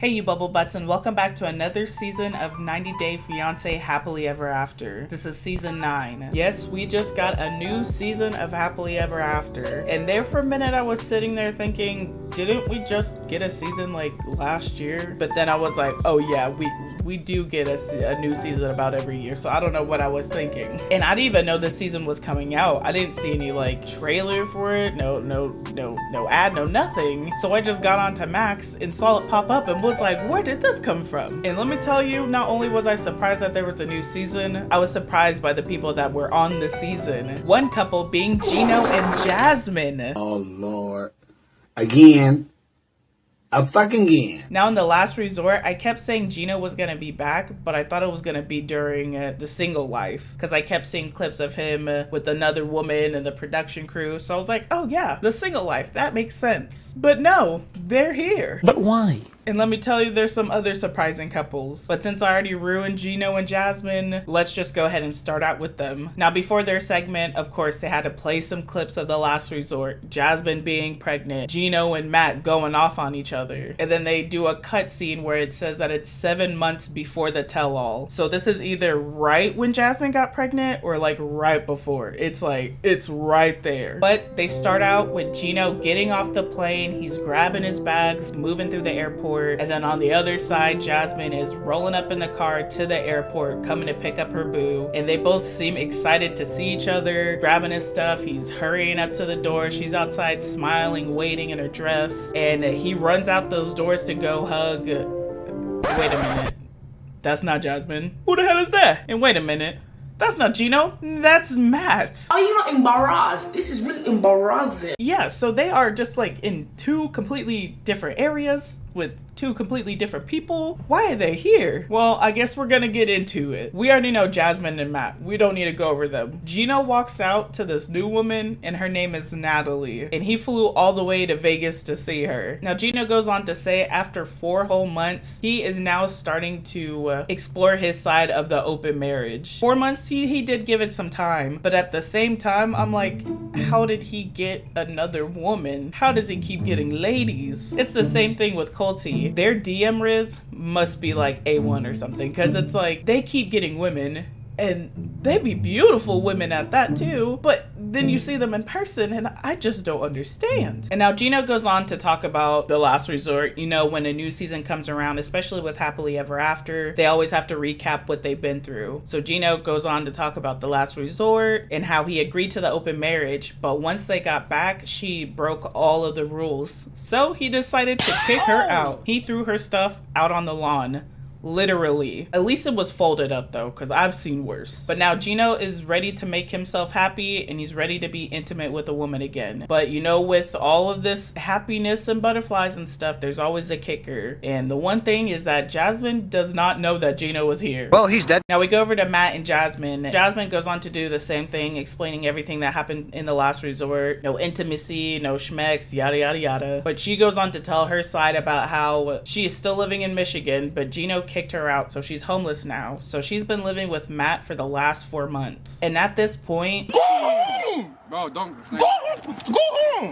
Hey you bubble butts, and welcome back to another season of 90 Day Fiancé Happily Ever After. This is season 9. Yes, we just got a new season of Happily Ever After. And there for a minute I was sitting there thinking, didn't we just get a season like last year? But then I was like, oh yeah, we do get a new season about every year, so I don't know what I was thinking. And I didn't even know this season was coming out. I didn't see any like trailer for it, no ad, no nothing. So I just got onto Max and saw it pop up and was like, where did this come from? And let me tell you, not only was I surprised that there was a new season, I was surprised by the people that were on the season. One couple being GINO and Jasmine. Oh Lord. Again. Again. Now in the last resort, I kept saying GINO was gonna be back, but I thought it was gonna be during the single life, because I kept seeing clips of him with another woman and the production crew. So I was like, oh yeah, the single life, that makes sense. But no, they're here. But why? And let me tell you, there's some other surprising couples. But since I already ruined GINO and Jasmine, let's just go ahead and start out with them. Now before their segment, of course, they had to play some clips of the last resort. Jasmine being pregnant, GINO and Matt going off on each other. And then they do a cut scene where it says that it's 7 months before the tell-all. So this is either right when Jasmine got pregnant or like right before. It's like, it's right there. But they start out with GINO getting off the plane. He's grabbing his bags, moving through the airport. And then on the other side, Jasmine is rolling up in the car to the airport, coming to pick up her boo. And they both seem excited to see each other, grabbing his stuff. He's hurrying up to the door. She's outside smiling, waiting in her dress. And he runs out those doors to go hug. Wait a minute. That's not Jasmine. Who the hell is that? And wait a minute. That's not GINO, that's Matt. Are you not embarrassed? This is really embarrassing. Yeah, so they are just like in two completely different areas with two completely different people. Why are they here? Well, I guess we're gonna get into it. We already know Jasmine and Matt. We don't need to go over them. GINO walks out to this new woman and her name is Natalie. And he flew all the way to Vegas to see her. Now GINO goes on to say after 4 whole months, he is now starting to explore his side of the open marriage. 4 months, he did give it some time. But at the same time, I'm like, how did he get another woman? How does he keep getting ladies? It's the same thing with Colty. Their DM riz must be like A1 or something, because it's like they keep getting women and they be beautiful women at that too, but then you see them in person and I just don't understand. And now GINO goes on to talk about the last resort. You know, when a new season comes around, especially with Happily Ever After, they always have to recap what they've been through. So GINO goes on to talk about the last resort and how he agreed to the open marriage, but once they got back, she broke all of the rules. So he decided to kick her out. He threw her stuff out on the lawn. Literally. At least it was folded up though, because I've seen worse. But now GINO is ready to make himself happy and he's ready to be intimate with a woman again. But you know, with all of this happiness and butterflies and stuff, there's always a kicker. And the one thing is that Jasmine does not know that GINO was here. Well, he's dead. Now we go over to Matt and Jasmine. Jasmine goes on to do the same thing, explaining everything that happened in the last resort. No intimacy, no schmecks, yada yada yada. But she goes on to tell her side about how she is still living in Michigan, but GINO kicked her out, so she's homeless now. So she's been living with Matt for the last 4 months. And at this point, bro, don't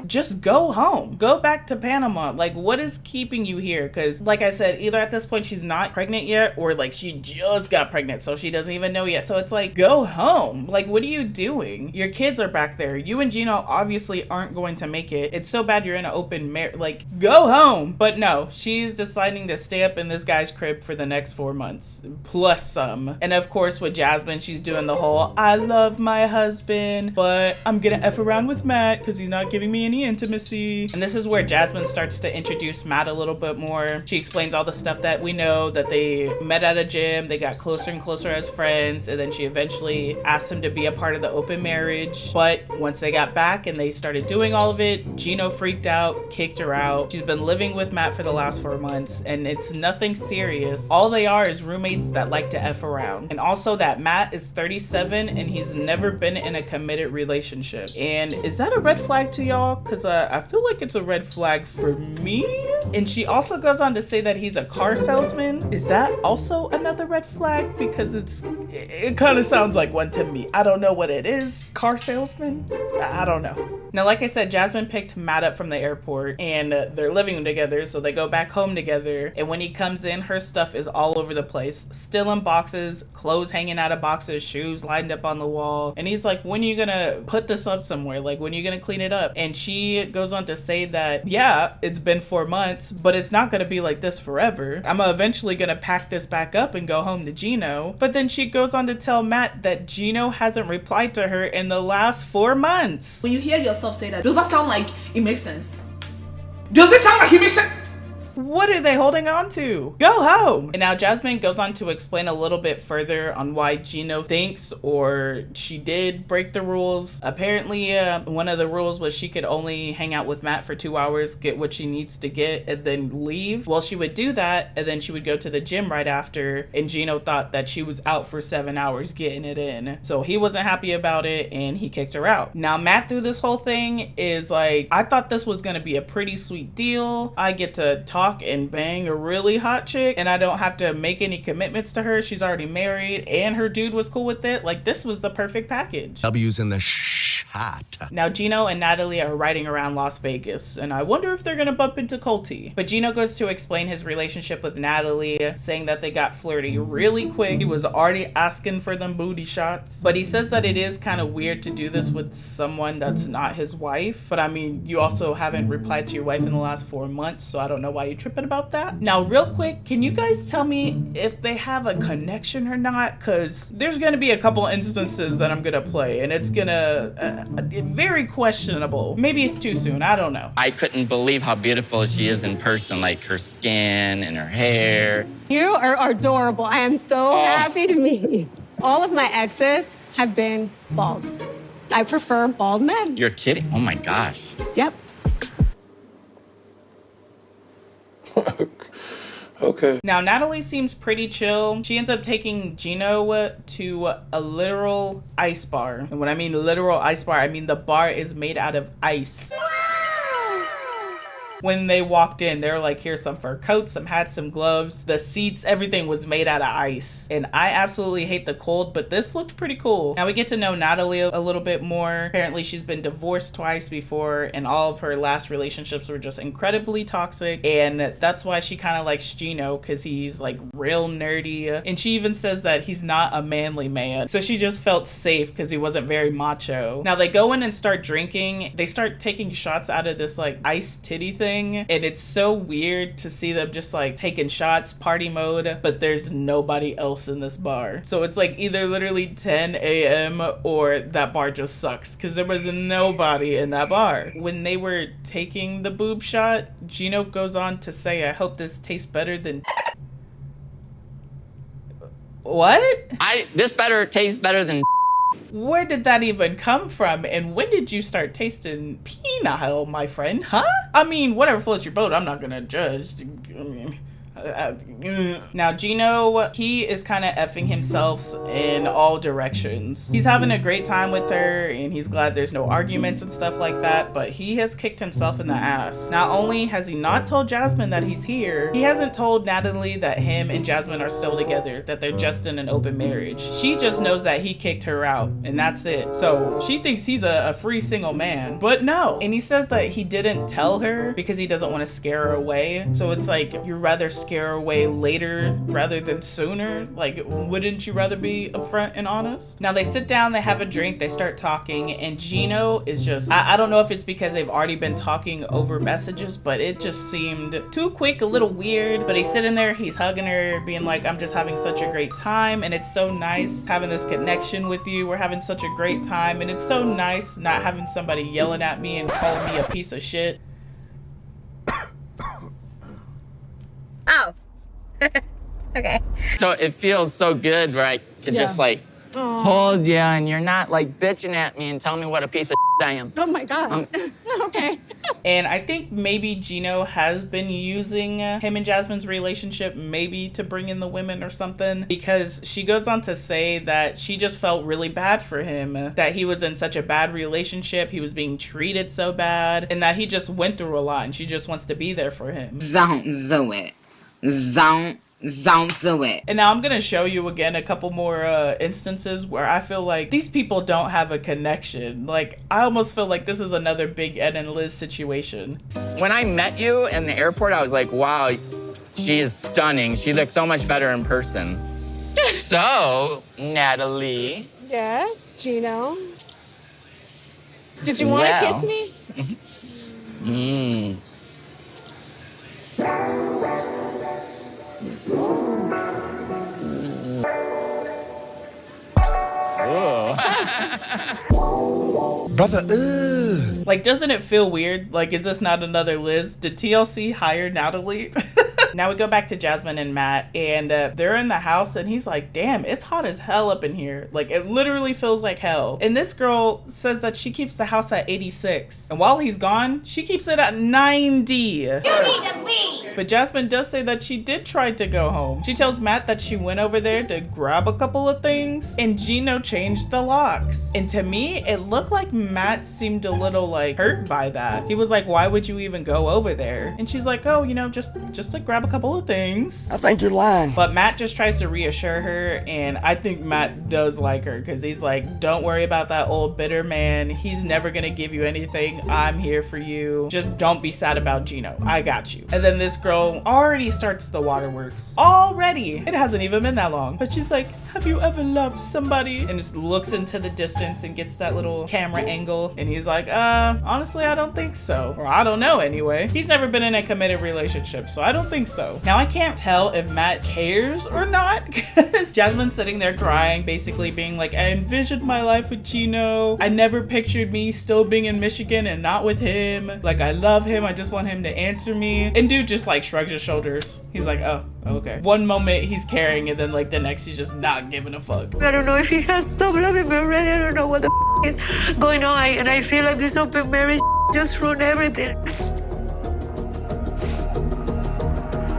just go home. Go back to Panama. Like, what is keeping you here? Because like I said, either at this point she's not pregnant yet, or like she just got pregnant, so she doesn't even know yet. So it's like, go home. Like, what are you doing? Your kids are back there. You and GINO obviously aren't going to make it. It's so bad you're in an open marriage. Like, go home. But no, she's deciding to stay up in this guy's crib for the next 4 months plus some. And of course with Jasmine, she's doing the whole I love my husband, but I'm gonna F around with Matt because he's not giving me any intimacy. And this is where Jasmine starts to introduce Matt a little bit more. She explains all the stuff that we know, that they met at a gym, they got closer and closer as friends, and then she eventually asked him to be a part of the open marriage. But once they got back and they started doing all of it, GINO freaked out, kicked her out. She's been living with Matt for the last 4 months and it's nothing serious. All they are is roommates that like to F around. And also that Matt is 37 and he's never been in a committed relationship. relationship. And is that a red flag to y'all? Because I feel like it's a red flag for me. And she also goes on to say that he's a car salesman. Is that also another red flag? Because it kind of sounds like one to me. I don't know what it is. Car salesman? I don't know. Now, like I said, Jasmine picked Matt up from the airport and they're living together. So they go back home together. And when he comes in, her stuff is all over the place. Still in boxes, clothes hanging out of boxes, shoes lined up on the wall. And he's like, when are you gonna put this up somewhere? Like, when are you gonna clean it up? And she goes on to say that, yeah, it's been 4 months, but it's not gonna be like this forever. I'm eventually gonna pack this back up and go home to GINO. But then she goes on to tell Matt that GINO hasn't replied to her in the last 4 months. When you hear yourself say that, does that sound like it makes sense? Does it sound like it makes sense? What are they holding on to? Go home! And now Jasmine goes on to explain a little bit further on why GINO thinks or she did break the rules. Apparently, one of the rules was she could only hang out with Matt for 2 hours, get what she needs to get, and then leave. Well, she would do that, and then she would go to the gym right after, and GINO thought that she was out for 7 hours getting it in. So he wasn't happy about it, and he kicked her out. Now, Matt through this whole thing is like, I thought this was gonna be a pretty sweet deal. I get to talk and bang a really hot chick and I don't have to make any commitments to her. She's already married and her dude was cool with it. Like, this was the perfect package. W's in the shot. Now GINO and Natalie are riding around Las Vegas and I wonder if they're gonna bump into Colty. But GINO goes to explain his relationship with Natalie, saying that they got flirty really quick. He was already asking for them booty shots. But he says that it is kind of weird to do this with someone that's not his wife. But I mean, you also haven't replied to your wife in the last 4 months, so I don't know why you're tripping about that. Now, real quick, can you guys tell me if they have a connection or not? Because there's gonna be a couple instances that I'm gonna play and it's gonna very questionable. Maybe it's too soon, I don't know. I couldn't believe how beautiful she is in person, like her skin and her hair. You are adorable. I am so happy to meet you. All of my exes have been bald. I prefer bald men. You're kidding? Oh my gosh. Yep. Okay. Now, Natalie seems pretty chill. She ends up taking GINO to a literal ice bar. And when I mean literal ice bar, I mean the bar is made out of ice. When they walked in, they were like, here's some fur coats, some hats, some gloves. The seats, everything was made out of ice. And I absolutely hate the cold, but this looked pretty cool. Now we get to know Natalie a little bit more. Apparently she's been divorced twice before and all of her last relationships were just incredibly toxic. And that's why she kind of likes GINO, because he's like real nerdy. And she even says that he's not a manly man. So she just felt safe because he wasn't very macho. Now they go in and start drinking. They start taking shots out of this like ice titty thing. And it's so weird to see them just like taking shots, party mode, but there's nobody else in this bar. So it's like either literally 10 a.m. or that bar just sucks because there was nobody in that bar. When they were taking the boob shot, GINO goes on to say, I hope this tastes better than... What? This better tastes better than... Where did that even come from? And when did you start tasting penile, my friend? Huh? I mean, whatever floats your boat, I'm not gonna judge. Now GINO, he is kind of effing himself in all directions. He's having a great time with her and he's glad there's no arguments and stuff like that, but he has kicked himself in the ass. Not only has he not told Jasmine that he's here, he hasn't told Natalie that him and Jasmine are still together, that they're just in an open marriage. She just knows that he kicked her out and that's it. So she thinks he's a free single man, but no. And he says that he didn't tell her because he doesn't want to scare her away. So it's like, you'd rather scare her away later rather than sooner? Like, wouldn't you rather be upfront and honest? Now they sit down, they have a drink, they start talking, and GINO is just, I don't know if it's because they've already been talking over messages, but it just seemed too quick, a little weird. But he's sitting there, he's hugging her, being like, I'm just having such a great time, and it's so nice having this connection with you. We're having such a great time, and it's so nice not having somebody yelling at me and calling me a piece of shit. Oh. Okay. So it feels so good where I could just like hold you and you're not like bitching at me and telling me what a piece of I am. Oh my God. Okay. And I think maybe GINO has been using him and Jasmine's relationship maybe to bring in the women or something, because she goes on to say that she just felt really bad for him, that he was in such a bad relationship, he was being treated so bad, and that he just went through a lot and she just wants to be there for him. Don't do it. Don't do it. And now I'm gonna show you again a couple more instances where I feel like these people don't have a connection. Like, I almost feel like this is another Big Ed and Liz situation. When I met you in the airport, I was like, wow, she is stunning. She looks so much better in person. So, Natalie. Yes, GINO. Did you want to kiss me? Mmm. Brother, ugh. Like, doesn't it feel weird? Like, is this not another Liz? Did TLC hire Natalie? Now we go back to Jasmine and Matt, and they're in the house, and he's like, damn, it's hot as hell up in here. Like, it literally feels like hell. And this girl says that she keeps the house at 86. And while he's gone, she keeps it at 90. You need to leave. But Jasmine does say that she did try to go home. She tells Matt that she went over there to grab a couple of things, and GINO changed the locks. And to me, it looked like Matt seemed a little, like, hurt by that. He was like, why would you even go over there? And she's like, oh, you know, just to grab a couple of things. I think you're lying. But Matt just tries to reassure her, and I think Matt does like her, because he's like, don't worry about that old bitter man. He's never gonna give you anything. I'm here for you. Just don't be sad about GINO. I got you. And then this girl already starts the waterworks. Already. It hasn't even been that long. But she's like, have you ever loved somebody? And just looks into the distance and gets that little camera angle. And he's like, honestly, I don't think so. Or I don't know anyway. He's never been in a committed relationship, so I don't think so. Now I can't tell if Matt cares or not, because Jasmine's sitting there crying, basically being like, I envisioned my life with GINO. I never pictured me still being in Michigan and not with him. Like, I love him. I just want him to answer me. And dude just like shrugs his shoulders. He's like, oh, okay. One moment he's caring, and then like the next he's just not giving a fuck. I don't know if he has stopped loving me already. I don't know what the is going on. And I feel like this open marriage just ruined everything.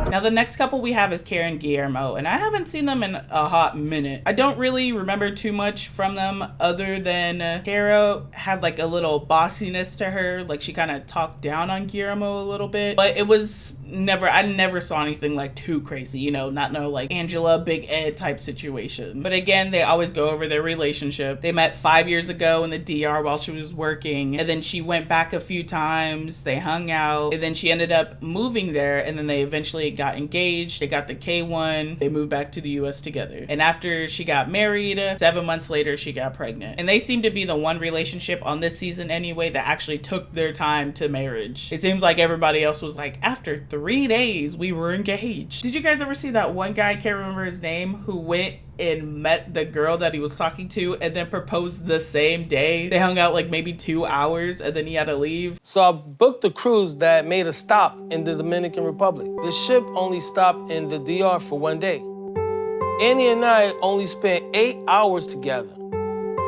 Now the next couple we have is Kara and Guillermo, and I haven't seen them in a hot minute. I don't really remember too much from them other than Kara had like a little bossiness to her, like she kind of talked down on Guillermo a little bit, but it was I never saw anything like too crazy, you know, not no like Angela, Big Ed type situation. But again, they always go over their relationship. They met 5 years ago in the DR while she was working, and then she went back a few times, they hung out, and then she ended up moving there, and then they eventually got engaged, they got the K1, they moved back to the US together. And after she got married, 7 months later, she got pregnant. And they seem to be the one relationship on this season anyway that actually took their time to marriage. It seems like everybody else was like, after 3 days, we were engaged. Did you guys ever see that one guy, I can't remember his name, who went and met the girl that he was talking to and then proposed the same day? They hung out like maybe 2 hours and then he had to leave. So I booked a cruise that made a stop in the Dominican Republic. The ship only stopped in the DR for 1 day. Annie and I only spent 8 hours together,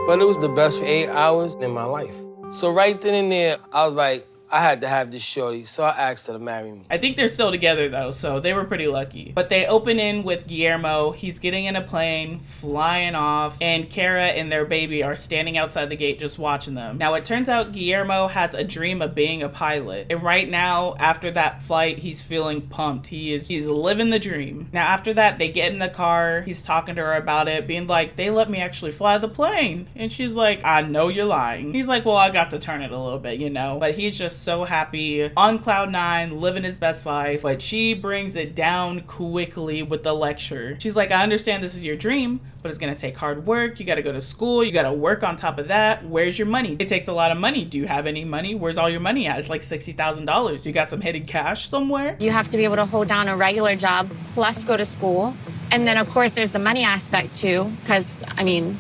but it was the best 8 hours in my life. So right then and there, I was like, I had to have this shorty, so I asked her to marry me. I think they're still together though, so they were pretty lucky. But they open in with Guillermo. He's getting in a plane, flying off, and Kara and their baby are standing outside the gate just watching them. Now it turns out Guillermo has a dream of being a pilot. And right now, after that flight, he's feeling pumped. He's living the dream. Now after that, they get in the car. He's talking to her about it, being like, they let me actually fly the plane. And she's like, I know you're lying. He's like, well, I got to turn it a little bit, you know? But he's just so happy, on cloud 9, living his best life. But she brings it down quickly with the lecture. She's like, I understand this is your dream, but it's gonna take hard work. You gotta go to school, you gotta work on top of that. Where's your money? It takes a lot of money. Do you have any money? Where's all your money at? It's like $60,000. You got some hidden cash somewhere? You have to be able to hold down a regular job plus go to school. And then of course there's the money aspect too, because I mean,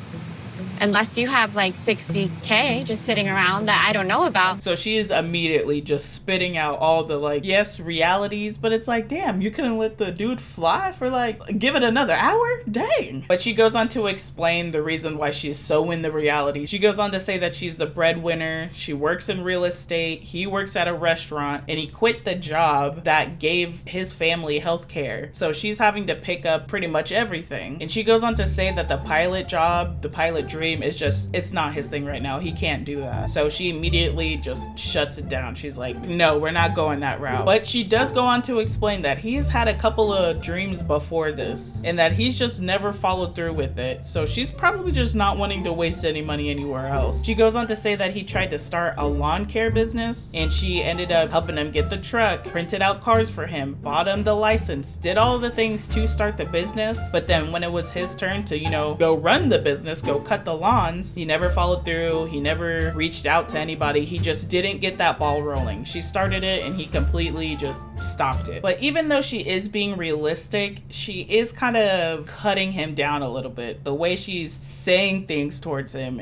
Unless you have like 60K just sitting around that I don't know about. So she is immediately just spitting out all the like, yes, realities, but it's like, damn, you couldn't let the dude fly for like, give it another hour? Dang. But she goes on to explain the reason why she's so in the reality. She goes on to say that she's the breadwinner. She works in real estate. He works at a restaurant, and he quit the job that gave his family health care. So she's having to pick up pretty much everything. And she goes on to say that the pilot job, the pilot dream is just, it's not his thing right now. He can't do that. So she immediately just shuts it down. She's like, no, we're not going that route. But she does go on to explain that he's had a couple of dreams before this and that he's just never followed through with it. So she's probably just not wanting to waste any money anywhere else. She goes on to say that he tried to start a lawn care business and she ended up helping him get the truck, printed out cars for him, bought him the license, did all the things to start the business. But then when it was his turn to, you know, go run the business, go cut the lawns, he never followed through. He never reached out to anybody. He just didn't get that ball rolling. She started it and he completely just stopped it. But even though she is being realistic, she is kind of cutting him down a little bit. The way she's saying things towards him,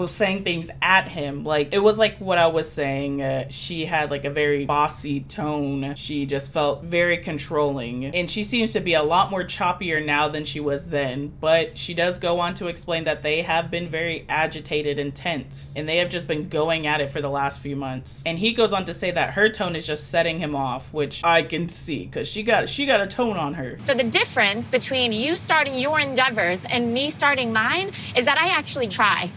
saying things at him, like it was like what I was saying. She had like a very bossy tone. She just felt very controlling, and she seems to be a lot more choppier now than she was then. But she does go on to explain that they have been very agitated and tense, and they have just been going at it for the last few months. And he goes on to say that her tone is just setting him off, which I can see because she got a tone on her. So the difference between you starting your endeavors and me starting mine is that I actually try.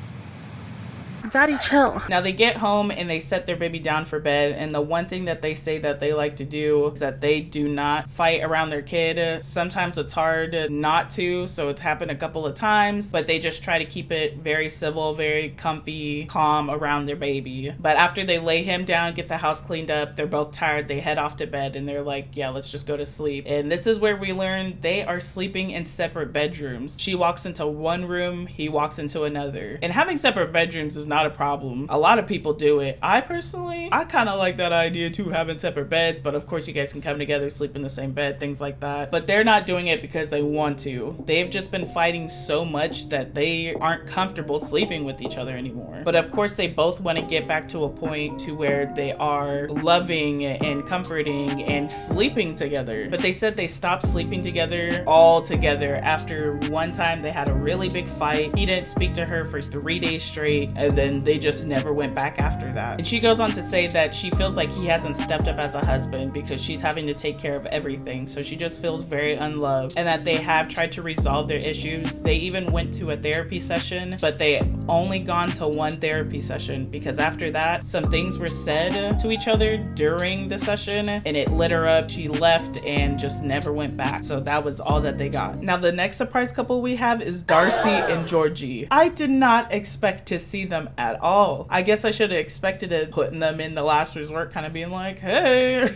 Daddy, chill. Now they get home and they set their baby down for bed, and the one thing that they say that they like to do is that they do not fight around their kid. Sometimes it's hard not to, so it's happened a couple of times, but they just try to keep it very civil, very comfy, calm around their baby. But after they lay him down, get the house cleaned up, they're both tired, they head off to bed, and they're like, yeah, let's just go to sleep. And this is where we learn they are sleeping in separate bedrooms. She walks into one room, he walks into another. And having separate bedrooms is not a problem. A lot of people do it. I personally, I kind of like that idea too, having separate beds, but of course you guys can come together, sleep in the same bed, things like that. But they're not doing it because they want to. They've just been fighting so much that they aren't comfortable sleeping with each other anymore. But of course they both want to get back to a point to where they are loving and comforting and sleeping together. But they said they stopped sleeping together altogether after one time they had a really big fight. He didn't speak to her for 3 days straight, and then they just never went back after that. And she goes on to say that she feels like he hasn't stepped up as a husband because she's having to take care of everything. So she just feels very unloved, and that they have tried to resolve their issues. They even went to a therapy session, but they only gone to one therapy session because after that, some things were said to each other during the session and it lit her up. She left and just never went back. So that was all that they got. Now the next surprise couple we have is Darcy and Georgie. I did not expect to see them at all. I guess I should have expected it, putting them in the last resort, kind of being like, hey.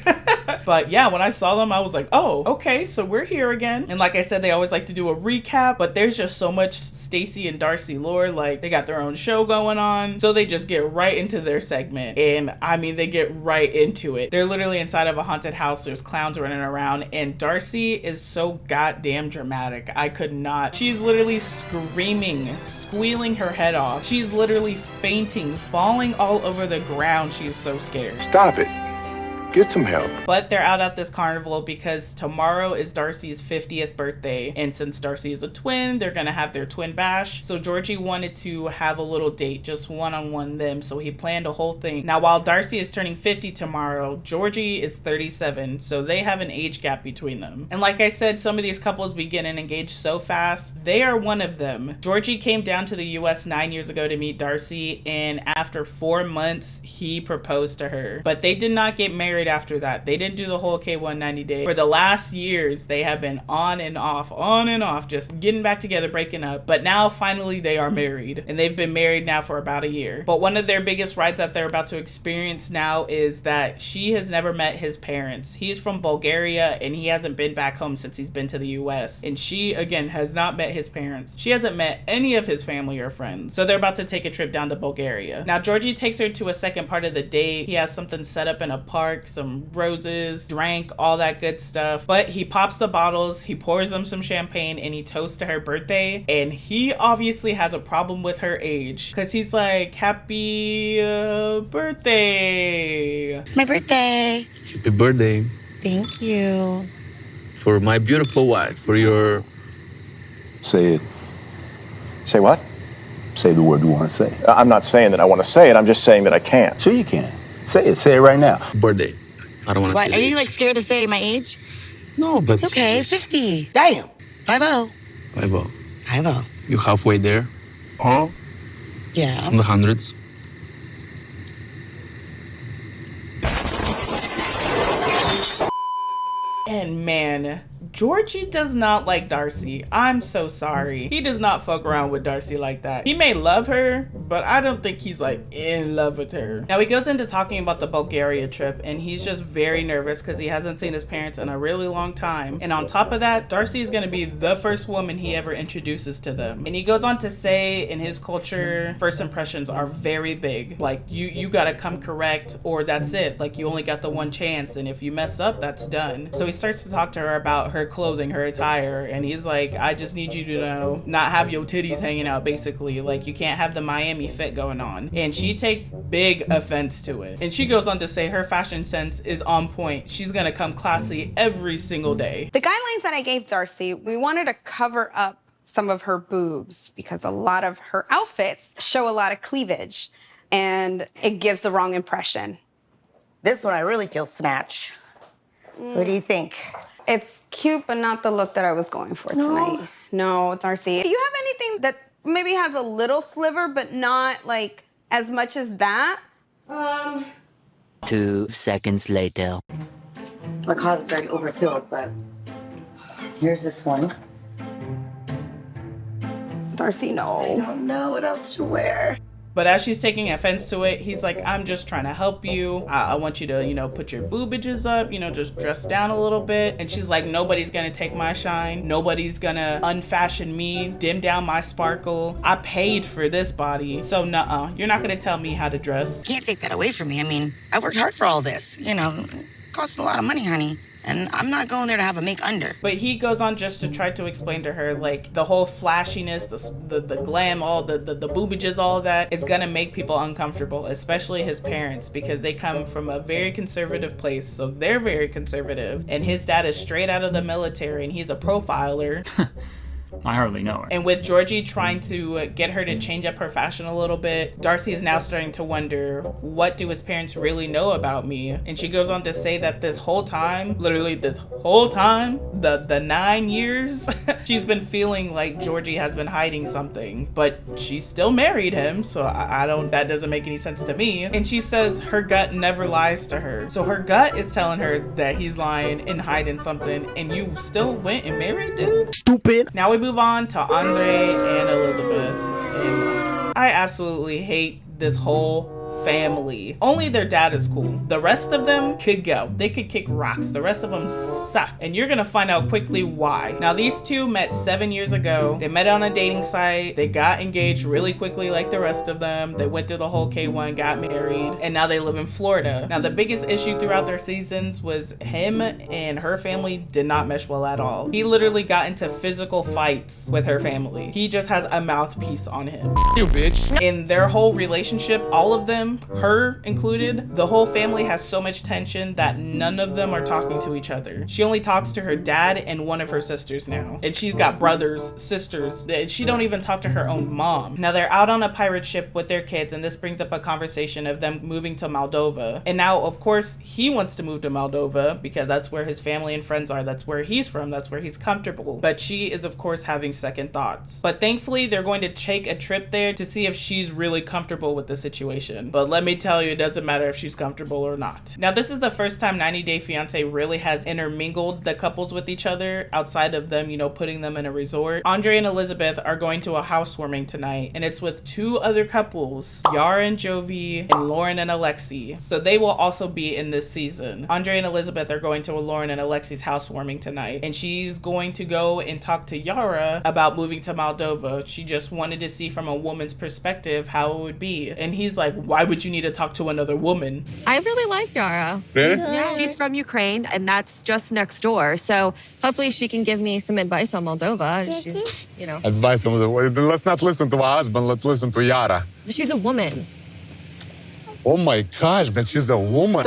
But yeah, when I saw them, I was like, oh, okay, so we're here again. And like I said, they always like to do a recap, but there's just so much Stacy and Darcy lore. Like they got their own show going on, so they just get right into their segment. And I mean, they get right into it. They're literally inside of a haunted house. There's clowns running around, and Darcy is so goddamn dramatic. I could not. She's literally screaming, squealing her head off. She's literally fainting, falling all over the ground. She is so scared. Stop it. Get some help. But they're out at this carnival because tomorrow is Darcy's 50th birthday. And since Darcy is a twin, they're gonna have their twin bash. So Georgie wanted to have a little date, just one-on-one them. So he planned a whole thing. Now, while Darcy is turning 50 tomorrow, Georgie is 37. So they have an age gap between them. And like I said, some of these couples begin and engage so fast. They are one of them. Georgie came down to the US 9 years ago to meet Darcy. And after 4 months, he proposed to her. But they did not get married after that. They didn't do the whole K190 day. For the last years, they have been on and off, just getting back together, breaking up. But now finally they are married, and they've been married now for about a year. But one of their biggest rides that they're about to experience now is that she has never met his parents. He's from Bulgaria and he hasn't been back home since he's been to the US. And she, again, has not met his parents. She hasn't met any of his family or friends. So they're about to take a trip down to Bulgaria. Now Georgie takes her to a second part of the date. He has something set up in a park. some roses, drank, all that good stuff. But he pops the bottles, he pours them some champagne, and he toasts to her birthday. And he obviously has a problem with her age because he's like, happy birthday. It's my birthday. Happy birthday. Thank you. For my beautiful wife, for your... Say it. Say what? Say the word you want to say. I'm not saying that I want to say it. I'm just saying that I can't. Sure you can. Say it. Say it right now. Birthday. I don't want to say it. Are you like scared to say my age? No, but... It's okay. 50. Damn. 50. 50. 50. You halfway there? Huh? Yeah. From the hundreds? And man, Georgie does not like Darcy. I'm so sorry. He does not fuck around with Darcy like that. He may love her, but I don't think he's like in love with her. Now he goes into talking about the Bulgaria trip, and he's just very nervous because he hasn't seen his parents in a really long time. And on top of that, Darcy is gonna be the first woman he ever introduces to them. And he goes on to say, in his culture, first impressions are very big. Like you gotta come correct or that's it. Like you only got the one chance, and if you mess up, that's done. So he starts to talk to her about her clothing, her attire, and he's like, I just need you to know, not have your titties hanging out, basically. Like you can't have the Miami fit going on. And she takes big offense to it. And she goes on to say her fashion sense is on point. She's gonna come classy every single day. The guidelines that I gave Darcy, we wanted to cover up some of her boobs because a lot of her outfits show a lot of cleavage and it gives the wrong impression. This one I really feel snatch. What do you think? It's cute, but not the look that I was going for tonight. No, Darcy. Do you have anything that maybe has a little sliver, but not like as much as that? 2 seconds later. My closet's already overfilled, but here's this one. Darcy, no. I don't know what else to wear. But as she's taking offense to it, he's like, I'm just trying to help you. I want you to, you know, put your boobages up, you know, just dress down a little bit. And she's like, nobody's gonna take my shine. Nobody's gonna unfashion me, dim down my sparkle. I paid for this body. So nuh-uh, you're not gonna tell me how to dress. Can't take that away from me. I mean, I worked hard for all this. You know, it cost a lot of money, honey. And I'm not going there to have a make under. But he goes on just to try to explain to her, like, the whole flashiness, the glam, all the boobages, all of that, it's gonna make people uncomfortable, especially his parents, because they come from a very conservative place, so they're very conservative. And his dad is straight out of the military, and he's a profiler. I hardly know her. And with Georgie trying to get her to change up her fashion a little bit, Darcy is now starting to wonder, what do his parents really know about me? And she goes on to say that this whole time, literally this whole time, the 9 years, she's been feeling like Georgie has been hiding something, but she still married him, so that doesn't make any sense to me. And she says her gut never lies to her. So her gut is telling her that he's lying and hiding something, and you still went and married, dude? Stupid. Now we move on to Andre and Elizabeth, and I absolutely hate this whole family. Only their dad is cool. The rest of them could go. They could kick rocks. The rest of them suck. And you're gonna find out quickly why. Now, these two met 7 years ago. They met on a dating site. They got engaged really quickly like the rest of them. They went through the whole K1, got married, and now they live in Florida. Now, the biggest issue throughout their seasons was him and her family did not mesh well at all. He literally got into physical fights with her family. He just has a mouthpiece on him. You bitch. In their whole relationship, all of them, her included, the whole family has so much tension that none of them are talking to each other. She only talks to her dad and one of her sisters now. And she's got brothers, sisters. She don't even talk to her own mom. Now they're out on a pirate ship with their kids, and this brings up a conversation of them moving to Moldova. And now, of course, he wants to move to Moldova because that's where his family and friends are. That's where he's from. That's where he's comfortable. But she is, of course, having second thoughts. But thankfully, they're going to take a trip there to see if she's really comfortable with the situation. But let me tell you, it doesn't matter if she's comfortable or not. Now, this is the first time 90 Day Fiancé really has intermingled the couples with each other outside of them, you know, putting them in a resort. Andre and Elizabeth are going to a housewarming tonight, and it's with two other couples, Yara and Jovi and Lauren and Alexi. So they will also be in this season. Andre and Elizabeth are going to Lauren and Alexi's housewarming tonight, and she's going to go and talk to Yara about moving to Moldova. She just wanted to see from a woman's perspective how it would be. And he's like, why would would you need to talk to another woman? I really like Yara. Really? Yeah, she's from Ukraine, and that's just next door. So hopefully she can give me some advice on Moldova. She's, you know. Advice on the way. Let's not listen to her husband. Let's listen to Yara. She's a woman. Oh my gosh, man, she's a woman.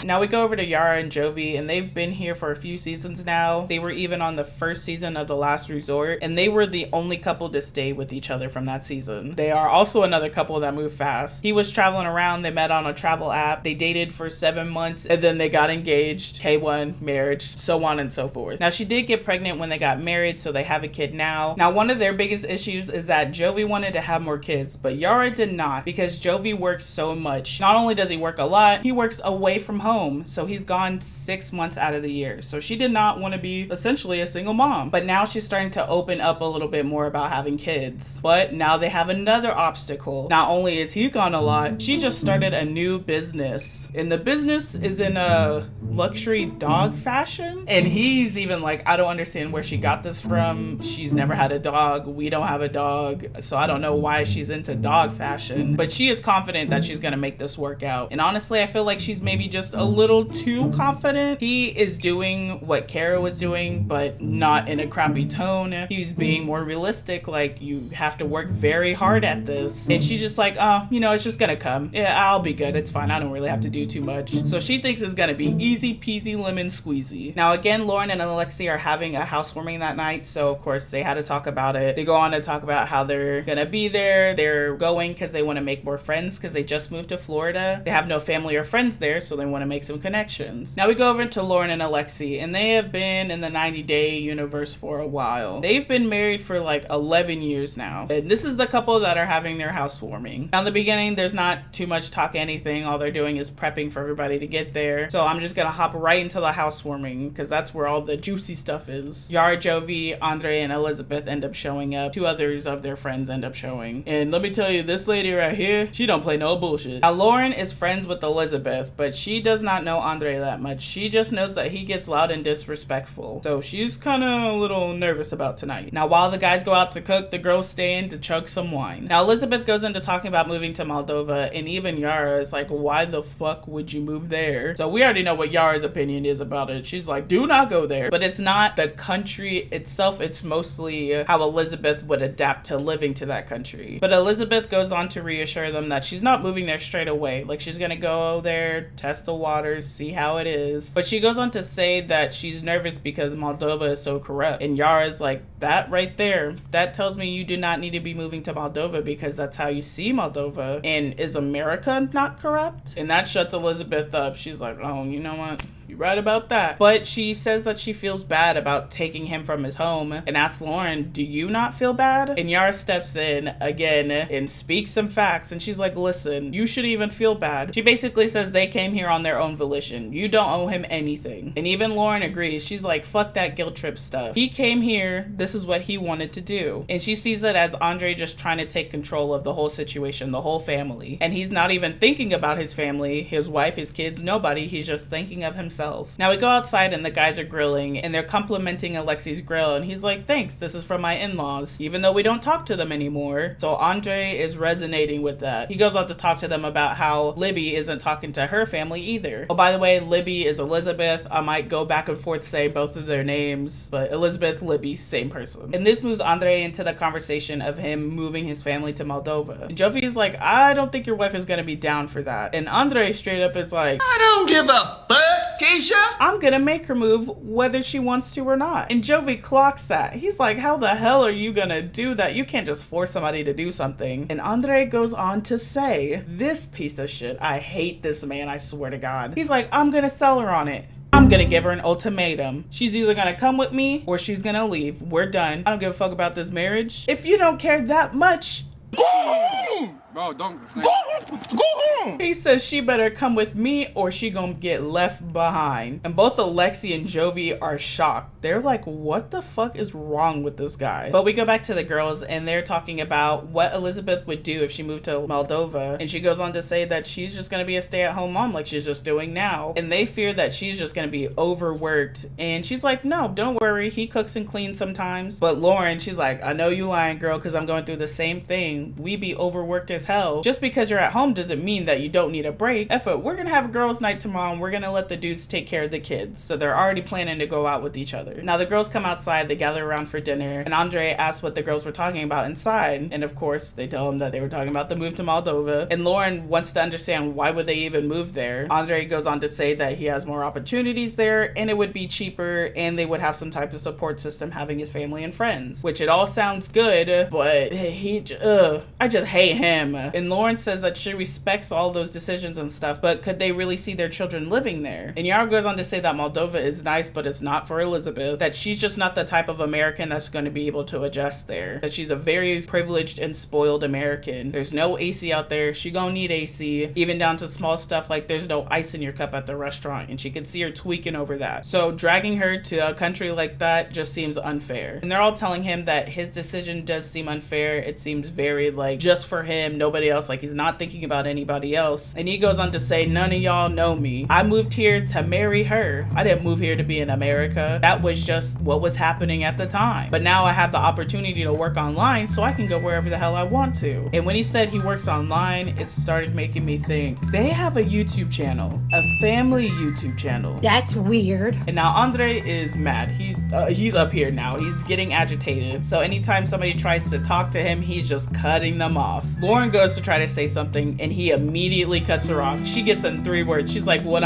Now we go over to Yara and Jovi, and they've been here for a few seasons now. They were even on the first season of The Last Resort, and they were the only couple to stay with each other from that season. They are also another couple that moved fast. He was traveling around, they met on a travel app, they dated for 7 months, and then they got engaged, K1, marriage, so on and so forth. Now she did get pregnant when they got married, so they have a kid now. Now one of their biggest issues is that Jovi wanted to have more kids, but Yara did not, because Jovi works so much. Not only does he work a lot, he works away from home, so he's gone 6 months out of the year. So she did not want to be essentially a single mom. But now she's starting to open up a little bit more about having kids. But now they have another obstacle. Not only is he gone a lot, she just started a new business. And the business is in a luxury dog fashion. And he's even like, I don't understand where she got this from. She's never had a dog. We don't have a dog. So I don't know why she's into dog fashion. But she is confident that she's going to make this work out. And honestly, I feel like she's maybe just a little too confident. He is doing what Kara was doing, but not in a crappy tone. He's being more realistic, like, you have to work very hard at this. And she's just like, oh, you know, it's just gonna come. Yeah, I'll be good. It's fine. I don't really have to do too much. So she thinks it's gonna be easy peasy lemon squeezy. Now again, Lauren and Alexi are having a housewarming that night, so of course they had to talk about it. They go on to talk about how they're gonna be there. They're going because they want to make more friends because they just moved to Florida. They have no family or friends there, so they want to make some connections. Now we go over to Lauren and Alexi, and they have been in the 90-day universe for a while. They've been married for like 11 years now, and this is the couple that are having their housewarming. Now in the beginning, there's not too much talk anything. All they're doing is prepping for everybody to get there. So I'm just gonna hop right into the housewarming because that's where all the juicy stuff is. Yara, Jovi, Andre, and Elizabeth end up showing up. 2 others of their friends end up showing. And let me tell you, this lady right here, she don't play no bullshit. Now Lauren is friends with Elizabeth, but she does not know Andre that much. She just knows that he gets loud and disrespectful. So she's kind of a little nervous about tonight. Now while the guys go out to cook, the girls stay in to chug some wine. Now Elizabeth goes into talking about moving to Moldova, and even Yara is like, why the fuck would you move there? So we already know what Yara's opinion is about it. She's like, do not go there. But it's not the country itself, it's mostly how Elizabeth would adapt to living to that country. But Elizabeth goes on to reassure them that she's not moving there straight away. Like, she's gonna go there, test the waters, see how it is. But she goes on to say that she's nervous because Moldova is so corrupt. And Yara's like, that right there, that tells me you do not need to be moving to Moldova because that's how you see Moldova. And is America not corrupt? And that shuts Elizabeth up. She's like, oh, you know what? You're right about that. But she says that she feels bad about taking him from his home and asks Lauren, do you not feel bad? And Yara steps in again and speaks some facts. And she's like, listen, you should even feel bad. She basically says they came here on their own volition. You don't owe him anything. And even Lauren agrees. She's like, fuck that guilt trip stuff. He came here. This is what he wanted to do. And she sees it as Andre just trying to take control of the whole situation, the whole family. And he's not even thinking about his family, his wife, his kids, nobody. He's just thinking of himself. Now we go outside and the guys are grilling and they're complimenting Alexi's grill, and he's like, thanks, this is from my in-laws, even though we don't talk to them anymore. So Andre is resonating with that. He goes on to talk to them about how Libby isn't talking to her family either. Oh, by the way, Libby is Elizabeth. I might go back and forth say both of their names, but Elizabeth, Libby, same person. And this moves Andre into the conversation of him moving his family to Moldova. And Jovi is like, I don't think your wife is gonna be down for that. And Andre straight up is like, I don't give a fuck, Keisha. I'm gonna make her move whether she wants to or not. And Jovi clocks that. He's like, how the hell are you gonna do that? You can't just force somebody to do something. And Andre goes on to say, this piece of shit, I hate this man, I swear to God. He's like, I'm gonna sell her on it. I'm gonna give her an ultimatum. She's either gonna come with me or she's gonna leave. We're done. I don't give a fuck about this marriage. If you don't care that much, go home! Bro, don't. Go home! He says she better come with me or she gonna get left behind. And both Alexi and Jovi are shocked. They're like, what the fuck is wrong with this guy? But we go back to the girls and they're talking about what Elizabeth would do if she moved to Moldova. And she goes on to say that she's just gonna be a stay-at-home mom like she's just doing now. And they fear that she's just gonna be overworked. And she's like, no, don't worry. He cooks and cleans sometimes. But Lauren, she's like, I know you lying, girl, because I'm going through the same thing. We be overworked as as hell. Just because you're at home doesn't mean that you don't need a break. F it, we're gonna have a girls' night tomorrow and we're gonna let the dudes take care of the kids. So they're already planning to go out with each other. Now the girls come outside, they gather around for dinner, and Andre asks what the girls were talking about inside. And of course, they tell him that they were talking about the move to Moldova. And Lauren wants to understand why would they even move there. Andre goes on to say that he has more opportunities there and it would be cheaper and they would have some type of support system having his family and friends, which it all sounds good, but I just hate him. And Lauren says that she respects all those decisions and stuff, but could they really see their children living there? And Yara goes on to say that Moldova is nice, but it's not for Elizabeth, that she's just not the type of American that's going to be able to adjust there, that she's a very privileged and spoiled American. There's no AC out there. She gonna need AC, even down to small stuff like there's no ice in your cup at the restaurant, and she could see her tweaking over that. So dragging her to a country like that just seems unfair. And they're all telling him that his decision does seem unfair. It seems very like just for him, nobody else, like he's not thinking about anybody else. And he goes on to say, none of y'all know me. I moved here to marry her. I didn't move here to be in America. That was just what was happening at the time. But now I have the opportunity to work online, so I can go wherever the hell I want to. And when he said he works online, it started making me think, they have a YouTube channel, a family YouTube channel. That's weird. And now Andre is mad. He's up here now. He's getting agitated. So anytime somebody tries to talk to him, he's just cutting them off. Lauren goes to try to say something and he immediately cuts her off. She gets in 3 words. She's like, what,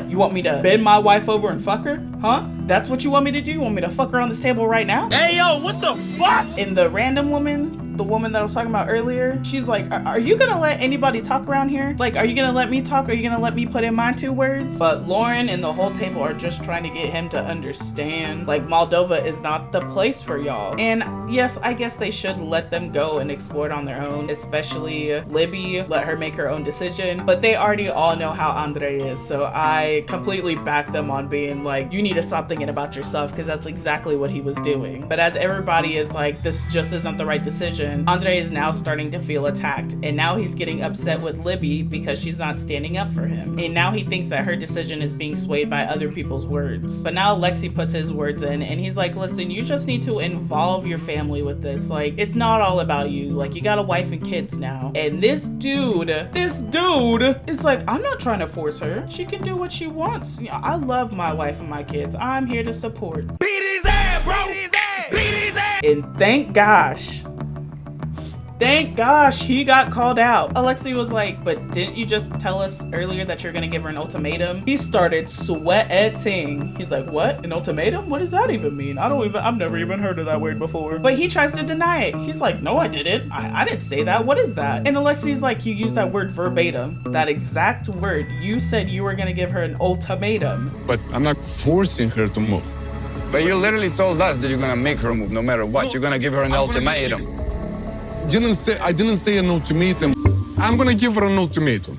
you want me to bend my wife over and fuck her? Huh? That's what you want me to do? You want me to fuck her on this table right now? Hey, yo, what the fuck? And the random woman, the woman that I was talking about earlier, she's like, are you gonna let anybody talk around here? Like, are you gonna let me talk? Are you gonna let me put in my 2 words? But Lauren and the whole table are just trying to get him to understand, like, Moldova is not the place for y'all. And yes, I guess they should let them go and explore it on their own, especially Libby, let her make her own decision. But they already all know how Andre is, so I completely back them on being like, you need to stop thinking about yourself, because that's exactly what he was doing. But as everybody is like, this just isn't the right decision, Andre is now starting to feel attacked, and now he's getting upset with Libby because she's not standing up for him. And now he thinks that her decision is being swayed by other people's words. But now Lexi puts his words in, and he's like, listen, you just need to involve your family with this. Like, it's not all about you. Like, you got a wife and kids now. And this dude is like, I'm not trying to force her. She can do what she wants. You know, I love my wife and my kids. I'm here to support. Beat his ass, bro! Beat his ass! Beat his ass! And thank gosh he got called out. Alexi was like, but didn't you just tell us earlier that you're gonna give her an ultimatum? He started sweating. He's like, what? An ultimatum? What does that even mean? I've never even heard of that word before. But he tries to deny it. He's like, no, I didn't. I didn't say that. What is that? And Alexi's like, you used that word verbatim. That exact word. You said you were gonna give her an ultimatum. But I'm not forcing her to move. But you literally told us that you're gonna make her move no matter what. You're gonna give her an ultimatum. I didn't say an ultimatum. I'm gonna give her an ultimatum.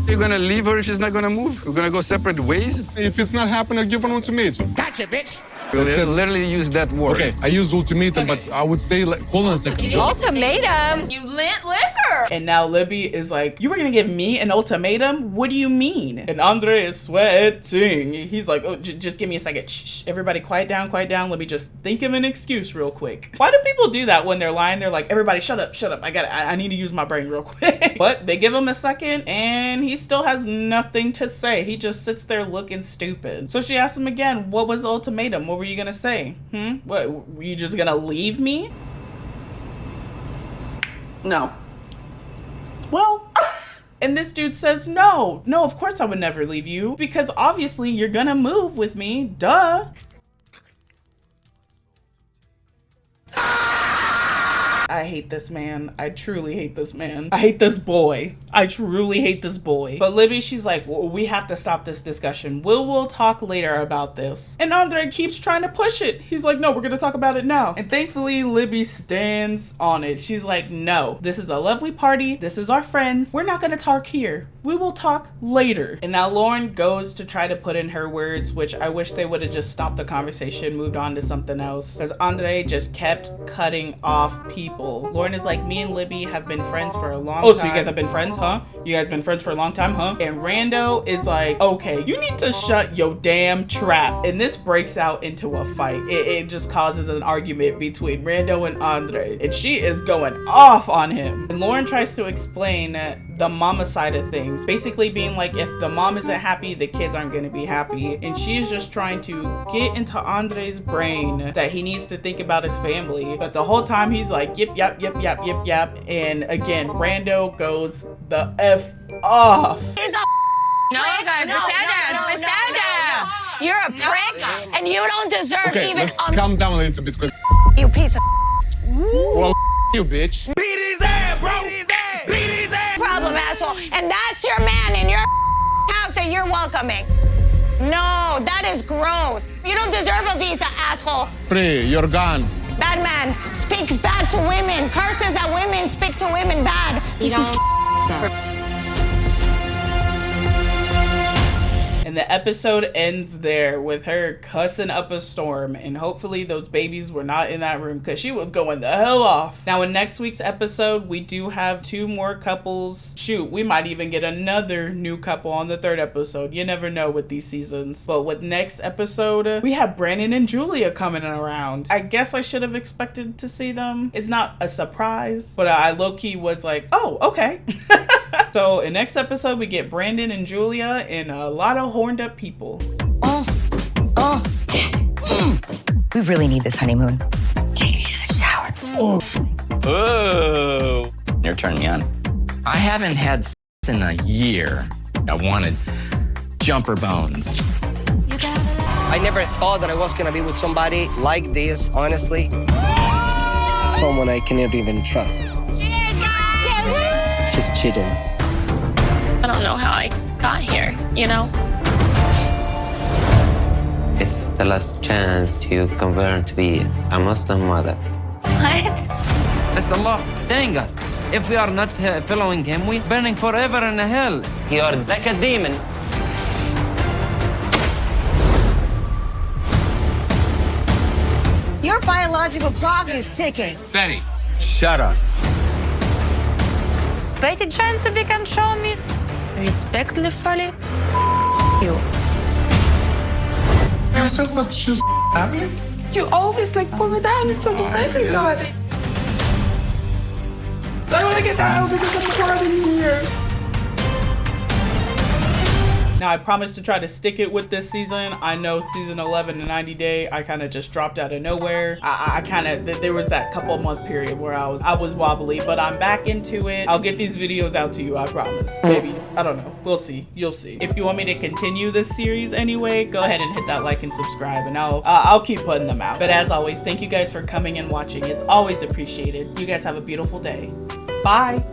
You're gonna leave her if she's not gonna move? We're gonna go separate ways? If it's not happening, I'll give her an ultimatum. Gotcha, bitch! You literally use that word. Okay, I use ultimatum, but I would say, like, hold on a second. Ultimatum? You lit liquor. And now Libby is like, you were gonna give me an ultimatum? What do you mean? And Andre is sweating. He's like, oh, just give me a second. Shh, everybody quiet down. Let me just think of an excuse real quick. Why do people do that when they're lying? They're like, everybody shut up. I need to use my brain real quick. But they give him a second and he still has nothing to say. He just sits there looking stupid. So she asks him again, what was the ultimatum? What were you gonna say? What, were you just gonna leave me? No. Well, and this dude says, no, of course I would never leave you, because obviously you're gonna move with me, duh. I hate this man. I truly hate this man. I hate this boy. I truly hate this boy. But Libby, she's like, well, we have to stop this discussion. We'll talk later about this. And Andre keeps trying to push it. He's like, no, we're gonna talk about it now. And thankfully, Libby stands on it. She's like, no, this is a lovely party. This is our friends. We're not gonna talk here. We will talk later. And now Lauren goes to try to put in her words, which I wish they would have just stopped the conversation, moved on to something else. Because Andre just kept cutting off people. couple. Lauren is like, me and Libby have been friends for a long time. Oh, so you guys have been friends, huh? You guys been friends for a long time, huh? And Rando is like, okay, you need to shut your damn trap. And this breaks out into a fight. It just causes an argument between Rando and Andre. And she is going off on him. And Lauren tries to explain the mama side of things. Basically being like, if the mom isn't happy, the kids aren't going to be happy. And she is just trying to get into Andre's brain that he needs to think about his family. But the whole time he's like, yip, yap, yip, yap, yip, yap. And again, Rando goes the F off. He's a You're a prick, and you don't deserve Okay, even let's calm down a little bit, because you piece of well, you bitch. Beat his ass, bro. Beat his ass. problem, asshole. And that's your man in your house that you're welcoming. No, that is gross. You don't deserve a visa, asshole. Free, you're gone. Bad man speaks bad to women, curses at women, speak to women bad. This is And the episode ends there with her cussing up a storm, and hopefully those babies were not in that room because she was going the hell off. Now in next week's episode, we do have 2 more couples. Shoot, we might even get another new couple on the 3rd episode. You never know with these seasons. But with next episode, we have Brandon and Julia coming around. I guess I should have expected to see them. It's not a surprise, but I low-key was like, oh, okay. So in next episode, we get Brandon and Julia and a lot of horned up people. We really need this honeymoon. Take a shower. Oh, you're turning me on. I haven't had sex in a year. I wanted jumper bones. I never thought that I was gonna be with somebody like this, honestly. Someone I cannot even trust. She's cheating. I don't know how I got here, you know? It's the last chance to convert to be a Muslim mother. What? It's Allah telling us, if we are not following him, we're burning forever in hell. You're like a demon. Your biological clock is ticking. Betty, shut up. Betty trying to be control me. Respectfully, you. You're so much just You always like pull me down in front of everybody. I want to get out because I'm part of here. Now, I promised to try to stick it with this season. I know season 11, the 90 day, I kind of just dropped out of nowhere. I kind of, there was that couple month period where I was wobbly, but I'm back into it. I'll get these videos out to you, I promise. Maybe, I don't know. We'll see. You'll see. If you want me to continue this series anyway, go ahead and hit that like and subscribe, and I'll keep putting them out. But as always, thank you guys for coming and watching. It's always appreciated. You guys have a beautiful day. Bye.